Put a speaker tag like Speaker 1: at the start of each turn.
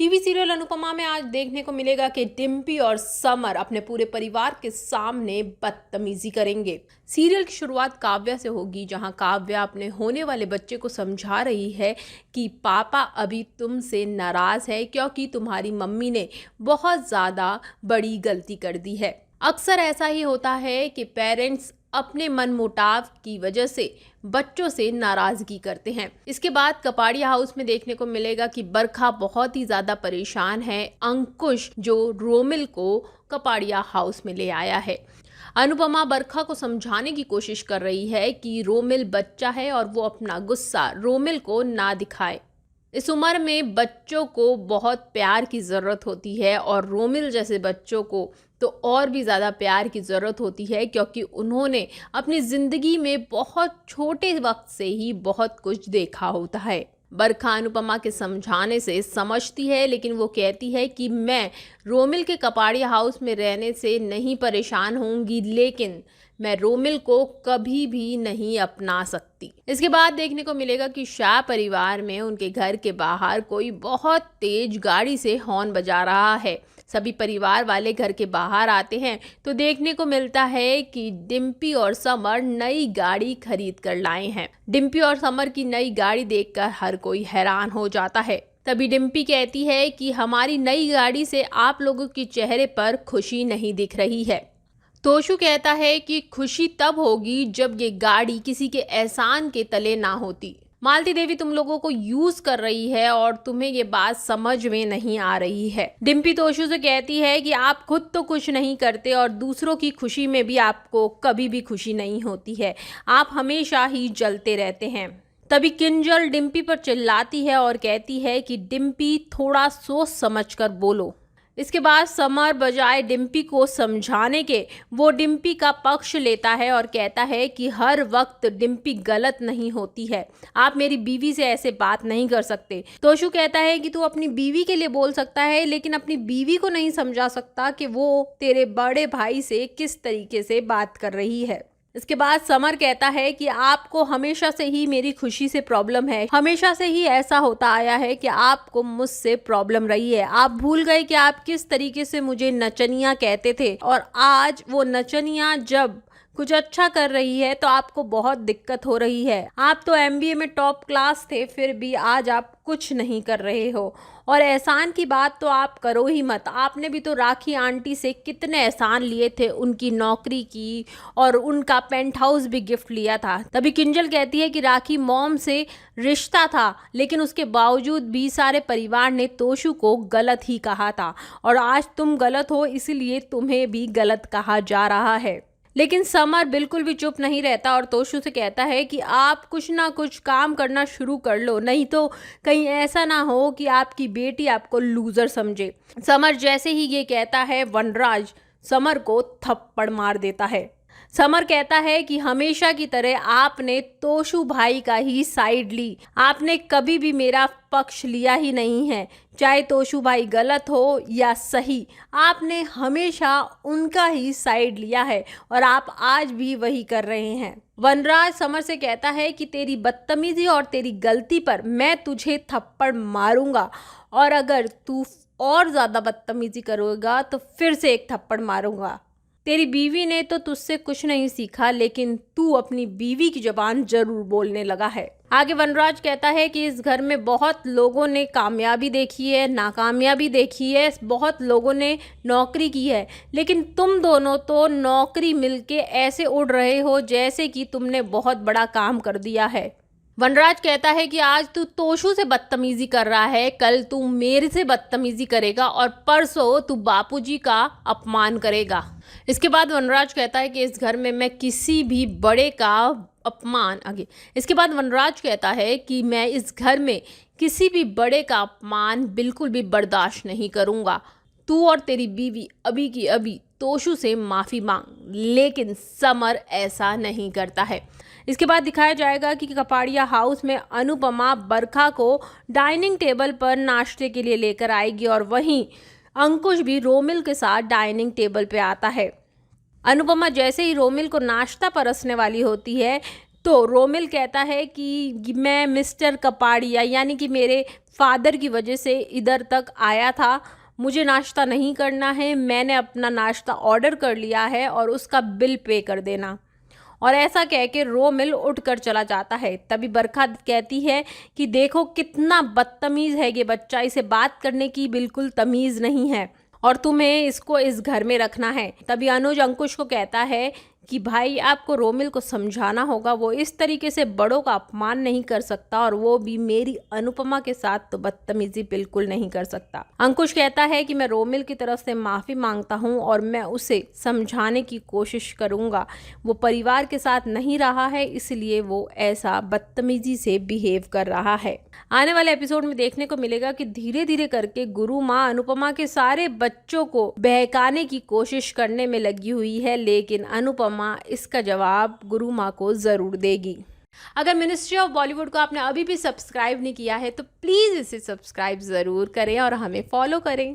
Speaker 1: TV serial Anupama में आज देखने को मिलेगा कि डिम्पी और समर अपने पूरे परिवार के सामने बदतमीजी करेंगे। सीरियल की शुरुआत काव्या से होगी, जहां काव्या अपने होने वाले बच्चे को समझा रही है कि पापा अभी तुमसे नाराज है क्योंकि तुम्हारी मम्मी ने बहुत ज़्यादा बड़ी गलती कर दी है। अक्सर ऐसा ही होता है कि पेरेंट्स अपने मनमुटाव की वजह से बच्चों से नाराज़गी करते हैं। इसके बाद कपाड़िया हाउस में देखने को मिलेगा कि बरखा बहुत ही ज़्यादा परेशान है। अंकुश जो रोमिल को कपाड़िया हाउस में ले आया है। अनुपमा बरखा को समझाने की कोशिश कर रही है कि रोमिल बच्चा है और वो अपना गुस्सा रोमिल को ना दिखाए। इस उम्र में बच्चों को बहुत प्यार की ज़रूरत होती है और रोमिल जैसे बच्चों को तो और भी ज़्यादा प्यार की ज़रूरत होती है, क्योंकि उन्होंने अपनी ज़िंदगी में बहुत छोटे वक्त से ही बहुत कुछ देखा होता है। बरखा अनुपमा के समझाने से समझती है, लेकिन वो कहती है कि मैं रोमिल के कपाड़िया हाउस में रहने से नहीं परेशान होंगी, लेकिन मैं रोमिल को कभी भी नहीं अपना सकती। इसके बाद देखने को मिलेगा कि शाह परिवार में उनके घर के बाहर कोई बहुत तेज गाड़ी से हॉर्न बजा रहा है। सभी परिवार वाले घर के बाहर आते हैं तो देखने को मिलता है कि डिम्पी और समर नई गाड़ी खरीद कर लाए हैं। डिम्पी और समर की नई गाड़ी देखकर हर कोई हैरान हो जाता है। तभी डिम्पी कहती है कि हमारी नई गाड़ी से आप लोगों के चेहरे पर खुशी नहीं दिख रही है। तोशु कहता है कि खुशी तब होगी जब ये गाड़ी किसी के एहसान के तले ना होती। मालती देवी तुम लोगों को यूज कर रही है और तुम्हें ये बात समझ में नहीं आ रही है। डिम्पी तोशु से कहती है कि आप खुद तो कुछ नहीं करते और दूसरों की खुशी में भी आपको कभी भी खुशी नहीं होती है। आप हमेशा ही जलते रहते हैं। तभी किंजल डिम्पी पर चिल्लाती है और कहती है कि डिम्पी थोड़ा सोच समझ कर बोलो। इसके बाद समर बजाय डिम्पी को समझाने के वो डिम्पी का पक्ष लेता है और कहता है कि हर वक्त डिम्पी गलत नहीं होती है। आप मेरी बीवी से ऐसे बात नहीं कर सकते। तोशु कहता है कि तू अपनी बीवी के लिए बोल सकता है, लेकिन अपनी बीवी को नहीं समझा सकता कि वो तेरे बड़े भाई से किस तरीके से बात कर रही है। इसके बाद समर कहता है कि आपको हमेशा से ही मेरी खुशी से प्रॉब्लम है। हमेशा से ही ऐसा होता आया है कि आपको मुझसे प्रॉब्लम रही है। आप भूल गए कि आप किस तरीके से मुझे नचनिया कहते थे, और आज वो नचनिया जब कुछ अच्छा कर रही है तो आपको बहुत दिक्कत हो रही है। आप तो एमबीए में टॉप क्लास थे, फिर भी आज आप कुछ नहीं कर रहे हो। और एहसान की बात तो आप करो ही मत। आपने भी तो राखी आंटी से कितने एहसान लिए थे, उनकी नौकरी की और उनका पेंट हाउस भी गिफ्ट लिया था। तभी किंजल कहती है कि राखी मॉम से रिश्ता था, लेकिन उसके बावजूद भी सारे परिवार ने तोशु को गलत ही कहा था, और आज तुम गलत हो इसलिए तुम्हें भी गलत कहा जा रहा है। लेकिन समर बिल्कुल भी चुप नहीं रहता और तोशु से कहता है कि आप कुछ ना कुछ काम करना शुरू कर लो, नहीं तो कहीं ऐसा ना हो कि आपकी बेटी आपको लूजर समझे। समर जैसे ही ये कहता है, वनराज समर को थप्पड़ मार देता है। समर कहता है कि हमेशा की तरह आपने तोशु भाई का ही साइड ली। आपने कभी भी मेरा पक्ष लिया ही नहीं है, चाहे तोशु भाई गलत हो या सही। आपने हमेशा उनका ही साइड लिया है और आप आज भी वही कर रहे हैं। वनराज समर से कहता है कि तेरी बदतमीजी और तेरी गलती पर मैं तुझे थप्पड़ मारूंगा, और अगर तू और ज़्यादा बदतमीजी करोगा तो फिर से एक थप्पड़ मारूंगा। तेरी बीवी ने तो तुझसे कुछ नहीं सीखा, लेकिन तू अपनी बीवी की ज़बान जरूर बोलने लगा है। आगे वनराज कहता है कि इस घर में बहुत लोगों ने कामयाबी देखी है, नाकामयाबी देखी है, बहुत लोगों ने नौकरी की है, लेकिन तुम दोनों तो नौकरी मिलके ऐसे उड़ रहे हो जैसे कि तुमने बहुत बड़ा काम कर दिया है। वनराज कहता है कि आज तू तोशु से बदतमीजी कर रहा है, कल तू मेरे से बदतमीजी करेगा और परसों तू बापूजी का अपमान करेगा। इसके बाद वनराज कहता है कि इस घर में मैं किसी भी बड़े का अपमान इसके बाद वनराज कहता है कि मैं इस घर में किसी भी बड़े का अपमान बिल्कुल भी बर्दाश्त नहीं करूँगा। तू और तेरी बीवी अभी की अभी तोशु से माफ़ी मांग। लेकिन समर ऐसा नहीं करता है। इसके बाद दिखाया जाएगा कि कपाड़िया हाउस में अनुपमा बरखा को डाइनिंग टेबल पर नाश्ते के लिए लेकर आएगी, और वहीं अंकुश भी रोमिल के साथ डाइनिंग टेबल पे आता है। अनुपमा जैसे ही रोमिल को नाश्ता परसने वाली होती है तो रोमिल कहता है कि मैं मिस्टर कपाड़िया यानी कि मेरे फादर की वजह से इधर तक आया था, मुझे नाश्ता नहीं करना है, मैंने अपना नाश्ता ऑर्डर कर लिया है और उसका बिल पे कर देना। और ऐसा कह के रोमिल उठकर चला जाता है। तभी बरखा कहती है कि देखो कितना बदतमीज़ है ये बच्चा, इसे बात करने की बिल्कुल तमीज़ नहीं है और तुम्हें इसको इस घर में रखना है। तभी अनुज अंकुश को कहता है कि भाई आपको रोमिल को समझाना होगा, वो इस तरीके से बड़ों का अपमान नहीं कर सकता और वो भी मेरी अनुपमा के साथ तो बदतमीजी बिल्कुल नहीं कर सकता। अंकुश कहता है कि मैं रोमिल की तरफ से माफ़ी मांगता हूँ और मैं उसे समझाने की कोशिश करूँगा, वो परिवार के साथ नहीं रहा है इसलिए वो ऐसा बदतमीजी से बिहेव कर रहा है। आने वाले एपिसोड में देखने को मिलेगा कि धीरे धीरे करके गुरु माँ अनुपमा के सारे बच्चों को बहकाने की कोशिश करने में लगी हुई है, लेकिन अनुपमा इसका जवाब गुरु माँ को ज़रूर देगी। अगर मिनिस्ट्री ऑफ बॉलीवुड को आपने अभी भी सब्सक्राइब नहीं किया है तो प्लीज़ इसे सब्सक्राइब ज़रूर करें और हमें फॉलो करें।